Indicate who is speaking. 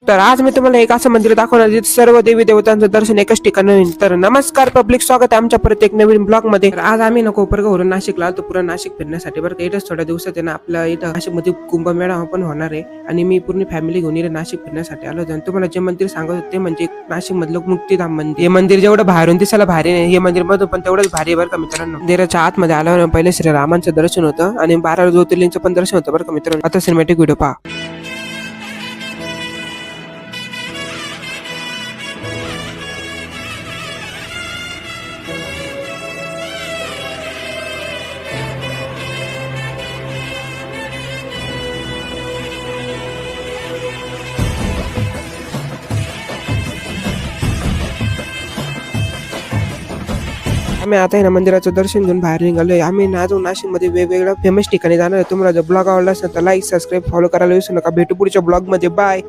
Speaker 1: तर आज मी तुम्हाला एक असं मंदिर दाखवणार जिथे सर्व देवी देवतांचं दर्शन एकाच ठिकाणी होईल. तर नमस्कार पब्लिक, स्वागत आहे आमच्या प्रत्येक नवीन ब्लॉग मध्ये. आज आम्ही ना कोपरगाववरून नाशिकला आलो, पुरा नाशिक फिरण्यासाठी. बरं इथंच थोड्या दिवसात आहे ना आपल्या इथं नाशिकमध्ये कुंभमेळा पण होणार आहे आणि मी पूर्ण फॅमिली घेऊन इथे नाशिक फिरण्यासाठी आलो. आणि तुम्हाला जे मंदिर सांगत होते ते म्हणजे नाशिक मधलं मुक्तीधाम मंदिर. हे मंदिर जेवढं बाहेरून दिसायला भारी नाही, हे मंदिर मधून पण तेवढंच भारी आहे बरं का मित्रांनो. मंदिराच्या आतमध्ये आल्यावर पहिले श्रीरामांचं दर्शन होतं आणि 12 ज्योतिर्लिंगचं पण दर्शन होतं बरं का मित्रांनो. आता सिनेमॅटिक व्हिडिओ पहा. आम्ही आता ना मंदिराचं दर्शन घेऊन बाहेर निघालोय. आम्ही ना अजून नाशिकमध्ये वेगवेगळ्या फेमस ठिकाणी जाणार आहे. तुम्हाला जर ब्लॉग आवडला असेल तर लाईक, सबस्क्राईब, फॉलो करायला विसरू नका. भेटू पुढच्या ब्लॉग मध्ये. बाय.